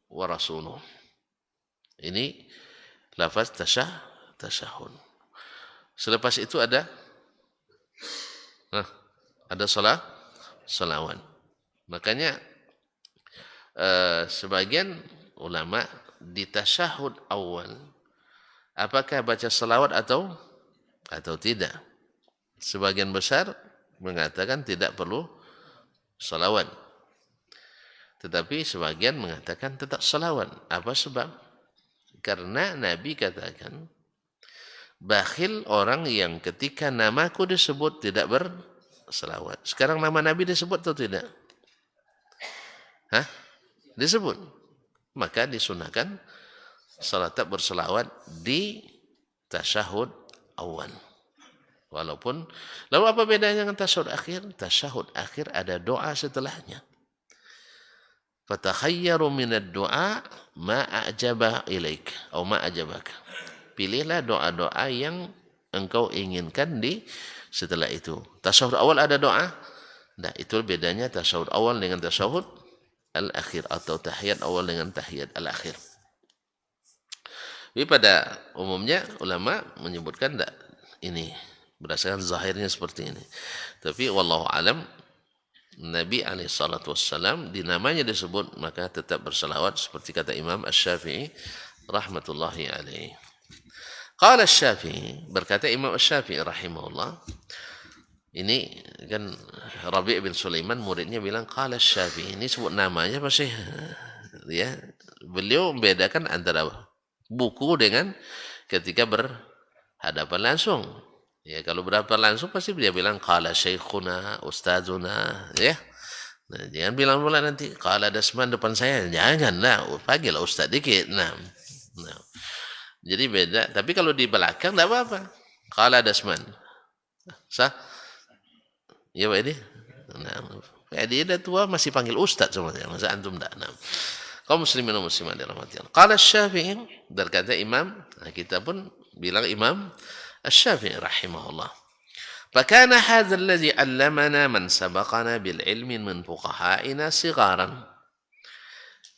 wa rasuluh. Ini lafaz tasyahud. Selepas itu ada salawat. Makanya sebagian ulama di tasyahud awal apakah baca salawat atau tidak. Sebagian besar mengatakan tidak perlu salawat. Tetapi sebagian mengatakan tetap salawat. Apa sebab? Karena Nabi katakan, bakhil orang yang ketika namaku disebut tidak bersalawat. Sekarang nama Nabi disebut atau tidak? Disebut. Maka disunahkan salat bersalawat di tasyahud awal. Walaupun, lalu apa bedanya dengan tasyahud akhir? Tasyahud akhir ada doa setelahnya. Fatakhayyaru minad du'a ma a'jaba ilaik atau ma a'jabaka. Pilihlah doa-doa yang engkau inginkan di setelah itu. Tasyahud awal ada doa. Nah, itu bedanya tasyahud awal dengan tasyahud al-akhir atau tahiyat awal dengan tahiyat al-akhir. Jadi pada umumnya ulama menyebutkan tak ini berdasarkan zahirnya seperti ini. Tapi wallahu alam Nabi alaihi salatu wassalam dinamanya disebut maka tetap bersalawat seperti kata Imam Asy-Syafi'i rahmatullahi alaihi. Qala Asy-Syafi'i, berkata Imam Asy-Syafi'i rahimahullah. Ini kan Rabi' bin Sulaiman muridnya bilang qala Asy-Syafi'i, ini sebut namanya pasti ya Beliau membedakan antara buku dengan ketika berhadapan langsung. Ya, kalau berhadapan langsung pasti dia bilang qala syekhuna, ustazuna, ya. Nah, jangan bilang pula nanti qala Dasman depan saya, janganlah, panggil ustaz dikit. Nah. Jadi beda, tapi kalau di belakang enggak apa-apa. Qala Dasman. Sah? Ya Pak Edi? Nah, Pak Edi udah tua masih panggil ustaz semuanya, masa antum enggak? Nah. Kaum muslimin dan muslimat dirahmati Allah. Qala Asy-Syafi'i, berkata Imam, nah kita pun bilang Imam Asy-Syafi'i rahimahullah. Fakana hadzal ladzi 'allamana man sabaqana bil ilmi min fuqaha'ina sigharan.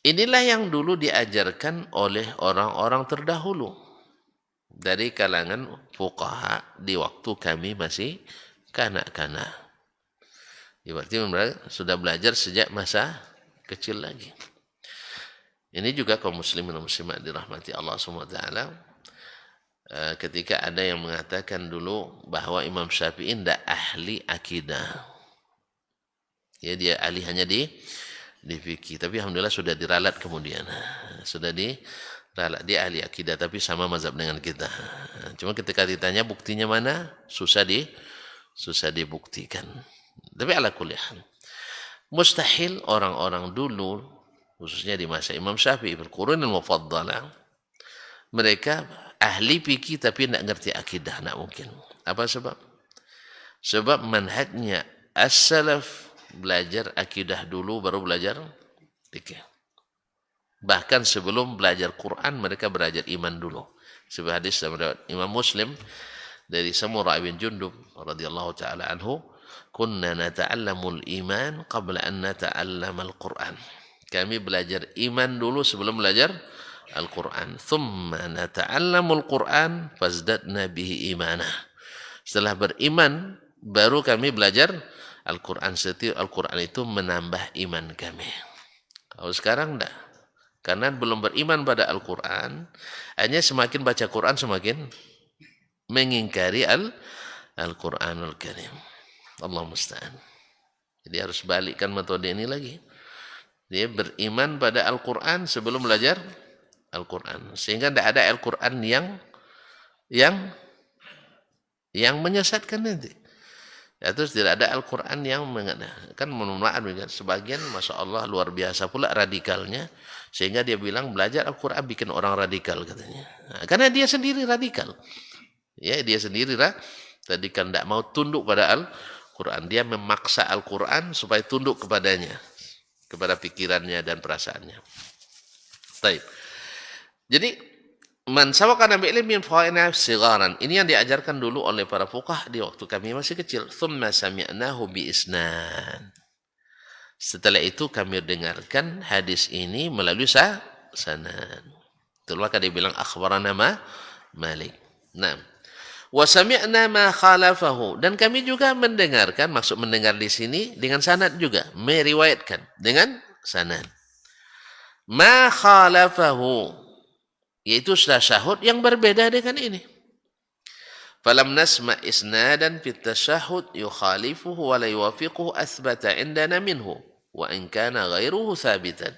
Inilah yang dulu diajarkan oleh orang-orang terdahulu dari kalangan fuqaha di waktu kami masih kanak-kanak. Berarti sudah belajar sejak masa kecil lagi. Ini juga kaum muslimin dan muslimat dirahmati Allah SWT. Ketika ada yang mengatakan dulu bahwa Imam Syafi'i tidak ahli akidah. Ya, dia ahli hanya di fikih. Tapi alhamdulillah sudah diralat kemudian. Sudah diralat. Dia ahli akidah tapi sama mazhab dengan kita. Cuma ketika ditanya buktinya mana, susah dibuktikan. Tapi ala kulli hal. Mustahil orang-orang dulu khususnya di masa Imam Syafi'i berqurun al-mufaddalah, mereka ahli fikih tapi tidak ngerti akidah, tidak mungkin. Apa sebab? Sebab manhajnya as-salaf belajar akidah dulu baru belajar fikih. Bahkan sebelum belajar Quran mereka belajar iman dulu. Sebuah hadis dari Imam Muslim dari Samurah bin Jundub radhiyallahu taala anhu, "Kunna nata'allamul iman qabla an nata'allamal Quran." Kami belajar iman dulu sebelum belajar Al-Quran. Thumma nata'allamul Quran fazdadna bihi imanah. Setelah beriman, baru kami belajar Al-Quran. Setiap Al-Quran itu menambah iman kami. Kalau sekarang enggak. Karena belum beriman pada Al-Quran, hanya semakin baca Quran semakin mengingkari Al-Quranul Karim. Allah musta'an. Jadi harus balikkan metode ini lagi. Dia beriman pada Al-Quran sebelum belajar Al-Quran. Sehingga tidak ada Al-Quran yang menyesatkan nanti. Ya, terus tidak ada Al-Quran yang kan menunjukkan sebagian, Masya Allah luar biasa pula radikalnya. Sehingga dia bilang belajar Al-Quran bikin orang radikal katanya. Nah, karena dia sendiri radikal. Ya, dia sendiri tadi kan tidak mau tunduk pada Al-Quran. Dia memaksa Al-Quran supaya tunduk kepadanya. Kepada pikirannya dan perasaannya. Baik. Jadi man sabaqana bi ilmin fa'ina sigharan. Ini yang diajarkan dulu oleh para fuqaha di waktu kami masih kecil. Thumma sami'nahu bi isnan. Setelah itu kami dengarkan hadis ini melalui sanad. Itulah dia bilang akhbarana Malik. Nah, wa sami'na ma khalafahu, dan kami juga mendengarkan, maksud mendengar di sini dengan sanad juga, meriwayatkan dengan sanad. Ma khalafahu, yaitu tasyahud yang berbeda dengan ini. Falam nasma isnadan fit tasyahud yukhalifuhu wa la yuwafiquhu athbata indana minhu wa in kana ghairuhu thabitan.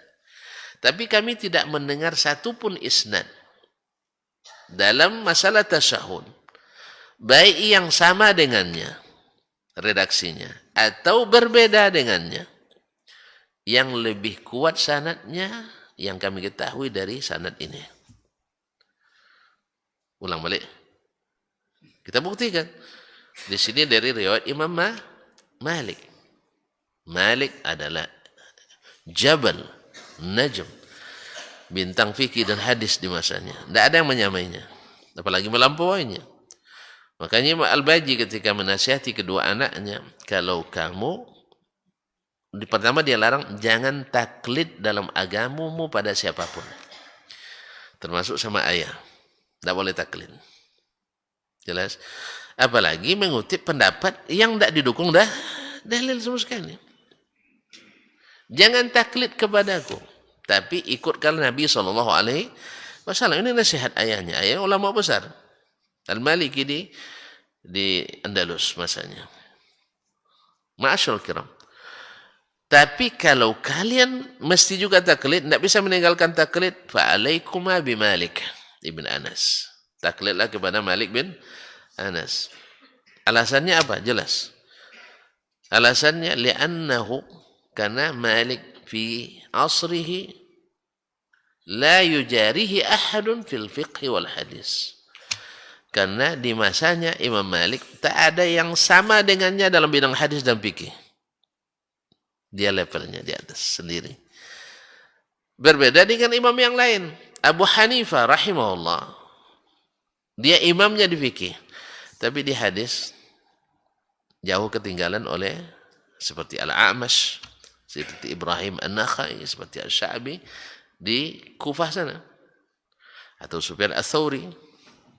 Tapi kami tidak mendengar satupun isnad dalam masalah tasyahud, baik yang sama dengannya redaksinya atau berbeda dengannya, yang lebih kuat sanadnya yang kami ketahui dari sanad ini. Ulang balik. Kita buktikan. Di sini dari riwayat Imam Malik. Malik adalah Jabal, Najm, bintang fikih dan hadis di masanya. Tidak ada yang menyamainya, apalagi melampauinya. Makanya Imam Al-Baji ketika menasihati kedua anaknya, kalau kamu, pertama dia larang, jangan taklid dalam agamamu pada siapapun. Termasuk sama ayah. Tidak boleh taklid. Jelas? Apalagi mengutip pendapat yang tidak didukung dalil sama sekali. Jangan taklid kepadaku, tapi ikutkan Nabi SAW. Ini nasihat ayahnya. Ayah ulama besar. Al-Maliki di Andalus masanya. Ma'asyul kiram. Tapi kalau kalian mesti juga taklid, tidak bisa meninggalkan taklid, fa'alaikuma bimalik ibn Anas. Taklidlah kepada Malik bin Anas. Alasannya apa? Jelas. Alasannya li'annahu karena Malik fi asrihi la yujarihi ahadun fil fiqh wal hadis. Karena di masanya Imam Malik tak ada yang sama dengannya dalam bidang hadis dan fikih. Dia levelnya di atas sendiri. Berbeda dengan imam yang lain. Abu Hanifah rahimahullah. Dia imamnya di fikih. Tapi di hadis jauh ketinggalan oleh seperti Al-A'mash, seperti Ibrahim An-Nakhai, seperti Al-Sya'bi di Kufah sana. Atau Sufyan Ats-Tsauri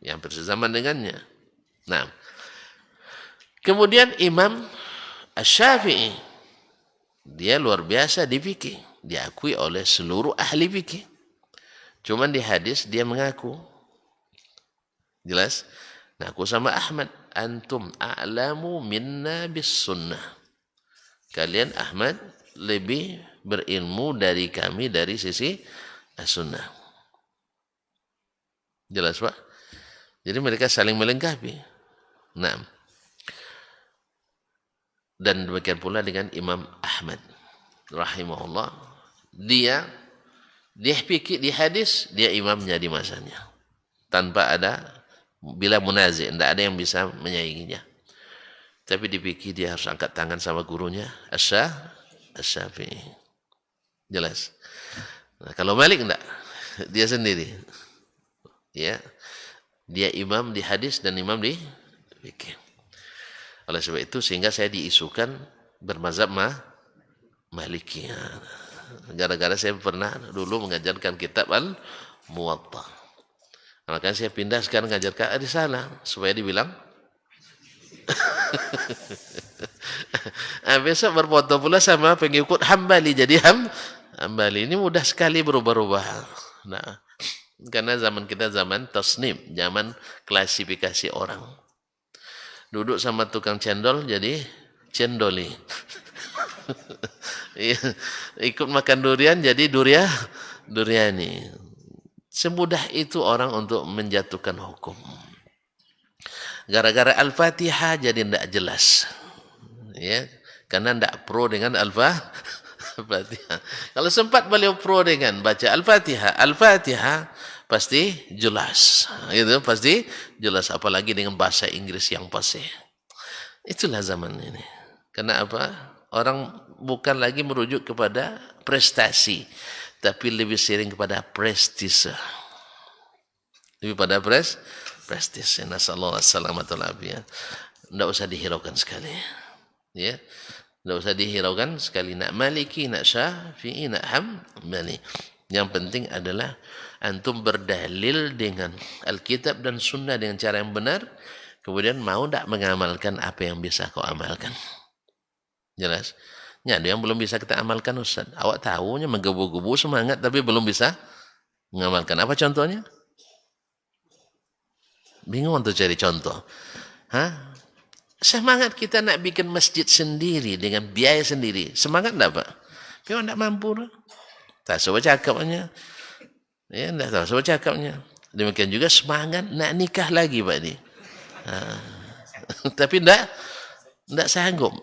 yang bersezaman dengannya. Nah, kemudian Imam Asy-Syafi'i dia luar biasa di fikih, diakui oleh seluruh ahli fikih. Cuman di hadis dia mengaku. Jelas? Ngaku sama Ahmad, antum a'lamu minna bis sunnah. Kalian Ahmad lebih berilmu dari kami dari sisi as-sunnah. Jelas, Pak? Jadi mereka saling melengkapi. Nah, dan demikian pula dengan Imam Ahmad rahimahullah. Dia fikih di hadis, dia imamnya di masanya. Tanpa ada bila munazi, tidak ada yang bisa menyainginya. Tapi di fikih dia harus angkat tangan sama gurunya, Asy-Syafi'i. Jelas. Nah, kalau Malik enggak, dia sendiri. Ya. Dia imam di hadis dan imam di fikih. Oleh sebab itu sehingga saya diisukan bermazhab Maliki. Gara-gara saya pernah dulu mengajarkan kitab Al-Muwatta. Makanya saya pindah sekarang mengajarkan Ar-Risalah supaya dibilang besok berfoto pula sama pengikut Hambali jadi Hambali. Ini mudah sekali berubah-ubah. Nah, karena zaman kita zaman tasnim, zaman klasifikasi orang. Duduk sama tukang cendol jadi cendoli. Ikut makan durian jadi duriani. Semudah itu orang untuk menjatuhkan hukum. Gara-gara Al-Fatihah jadi tidak jelas. Ya, karena tidak pro dengan Al-Fatihah. Kalau sempat beliau pro dengan baca Al-Fatihah pasti jelas. Itu pasti jelas, apalagi dengan bahasa Inggris yang fasih. Itulah zaman ini. Karena apa? Orang bukan lagi merujuk kepada prestasi, tapi lebih sering kepada prestise. Lebih pada prestise. Nasallahu alaihi wasallam. Tidak usah dihiraukan sekali. Ya. Tidak usah dihiraukan sekali. Nak Maliki, nak Syafi'i, nak Hambali. Yang penting adalah antum berdalil dengan Alkitab dan Sunnah dengan cara yang benar, kemudian mau tak mengamalkan apa yang bisa kau amalkan. Jelas? Ya, ada yang belum bisa kita amalkan, Ustaz. Awak tahunya menggebu-gebu semangat tapi belum bisa mengamalkan. Apa contohnya? Bingung untuk cari contoh. Hah? Semangat kita nak bikin masjid sendiri dengan biaya sendiri. Semangat tak, Pak? Tapi tak mampu. Tak sebab cakapnya. Ya, tak tahu sebab cakapnya. Demikian juga semangat nak nikah lagi, Pak ni. Tapi tak sanggup.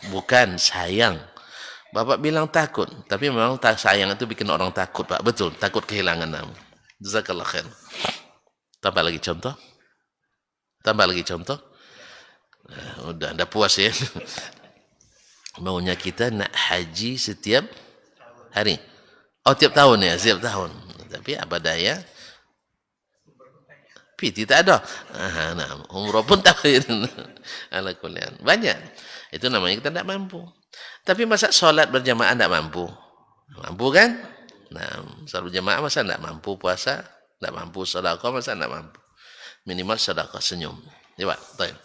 Bukan sayang. Bapak bilang takut, tapi memang tak sayang itu bikin orang takut, Pak. Betul, takut kehilangan nama. Jazakallah khair. Tambah lagi contoh. Udah puas ya. Maunya kita nak haji setiap hari. Oh, tiap tahun ya, setiap tahun. Tapi apa daya? Piti tak ada. Nah, umroh pun tak ada. Ala kuliah. Banyak. Itu namanya kita tak mampu. Tapi masa solat berjamaah tak mampu? Mampu kan? Nah, solat berjamaah masa tak mampu? Puasa tak mampu? Sedekah masa tak mampu? Minimal sedekah senyum. Ya, Pak. Baik.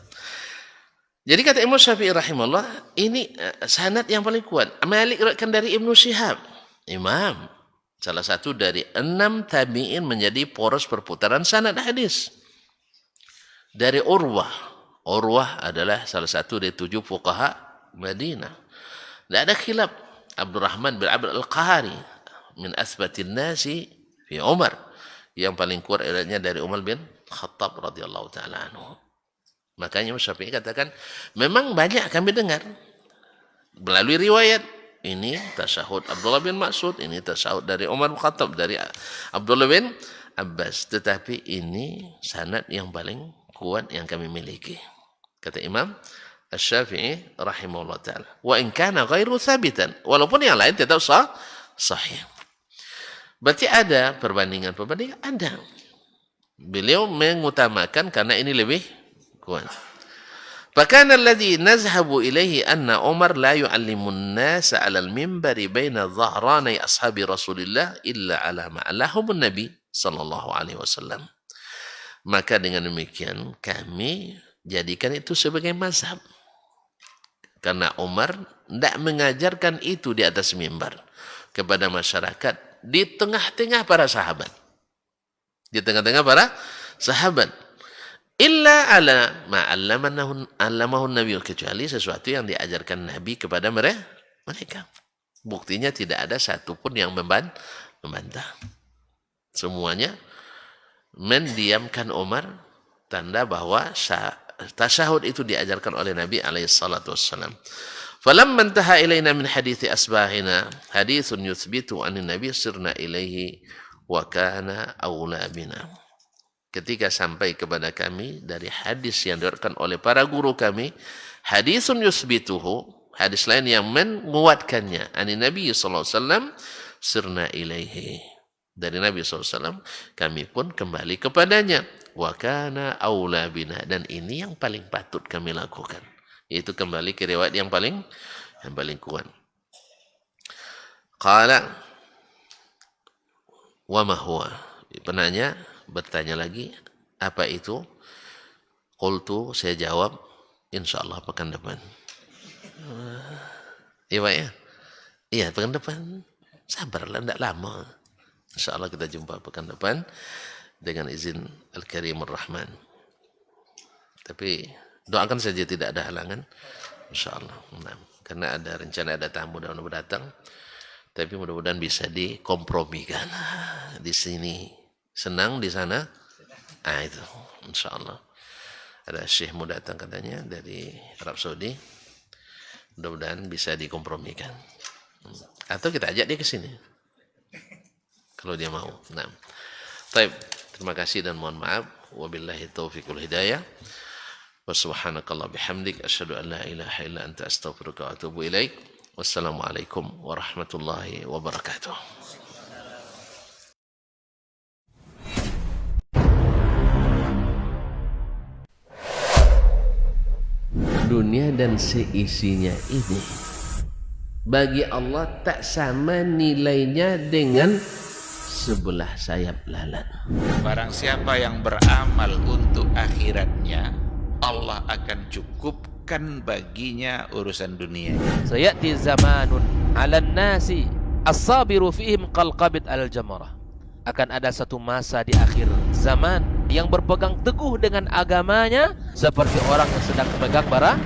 Jadi kata Imam Syafi'i rahimahullah, ini sanad yang paling kuat. Malik riwayatkan dari Ibnu Syihab. Imam, salah satu dari 6 tabi'in menjadi poros perputaran sanad hadis. Dari Urwah. Urwah adalah salah satu dari 7 fuqaha Madinah. Tidak ada khilaf. Abdurrahman bin Abd al-Qahari min asbatin nasi fi Umar, yang paling kuat riwayatnya dari Umar bin Khattab radhiyallahu taala anhu. Makanya Imam Syafi'i katakan, memang banyak kami dengar melalui riwayat ini tasyahud Abdullah bin Mas'ud, ini tasyahud dari Umar bin Khattab, dari Abdullah bin Abbas, tetapi ini sanad yang paling kuat yang kami miliki, kata Imam Asy-Syafi'i rahimahullah ta'ala. Wa in kana ghairu thabitan, walaupun yang lain tetap sahih. Berarti ada perbandingan, ada. Beliau mengutamakan karena ini lebih kuat. Fakana alladhi nazhabu ilaihi anna Umar la yu'allimun nasa 'ala al-minbari baina dhahranai ashabi Rasulillah illa 'ala ma 'allahumun Nabi sallallahu alaihi wasallam. Maka dengan demikian kami jadikan itu sebagai mazhab. Karena Umar tidak mengajarkan itu di atas mimbar kepada masyarakat di tengah-tengah para sahabat. Di tengah-tengah para sahabat. Illa ala ma'allamahu Nabi, kecuali sesuatu yang diajarkan Nabi kepada mereka. Buktinya tidak ada satupun yang membantah. Semuanya mendiamkan Umar, tanda bahwa tasyahud itu diajarkan oleh Nabi alaihi salatu wassalam. Falamma intaha ilaina min hadithi asbahina hadithun yuthbitu anin Nabi sirna ilaihi wa kana awla bina. Ketika sampai kepada kami dari hadis yang diriwayatkan oleh para guru kami, hadithun yuthbituhu, hadis lain yang menguatkannya, anin Nabi sallallahu alaihi wasallam sirna ilaihi, dari Nabi SAW, kami pun kembali kepadanya. Wa kana aula bina, dan ini yang paling patut kami lakukan. Yaitu kembali ke riwayat yang paling kuat. Qala wa ma huwa. Penanya bertanya lagi, apa itu? Qultu, saya jawab, insyaallah pekan depan. Iya Pak ya? Iya, pekan depan. Sabarlah, tidak lama. InsyaAllah kita jumpa pekan depan dengan izin Al-Karimur Rahman. Tapi doakan saja tidak ada halangan, InsyaAllah. Nah, karena ada rencana, ada tamu dan datang, tapi mudah-mudahan bisa dikompromikan. Di sini senang, di sana, itu InsyaAllah. Ada Syekh mau datang katanya dari Arab Saudi, mudah-mudahan bisa dikompromikan. Atau kita ajak dia ke sini, kalau dia mau. Nah, baik, terima kasih dan mohon maaf. Wabillahi taufiq wal hidayah. Wa subhanakallah bihamdik asyhadu an la ilaha illa anta astaghfiruka wa atubu ilaik. Wassalamualaikum warahmatullahi wabarakatuh. Dunia dan seisinya ini bagi Allah tak sama nilainya dengan sebelah sayap lalat. Barang siapa yang beramal untuk akhiratnya, Allah akan cukupkan baginya urusan dunia. Sayati zamanun 'alan nasi as-sabiru fihim qalqabit al-jamarah. Akan ada satu masa di akhir zaman yang berpegang teguh dengan agamanya seperti orang yang sedang memegang bara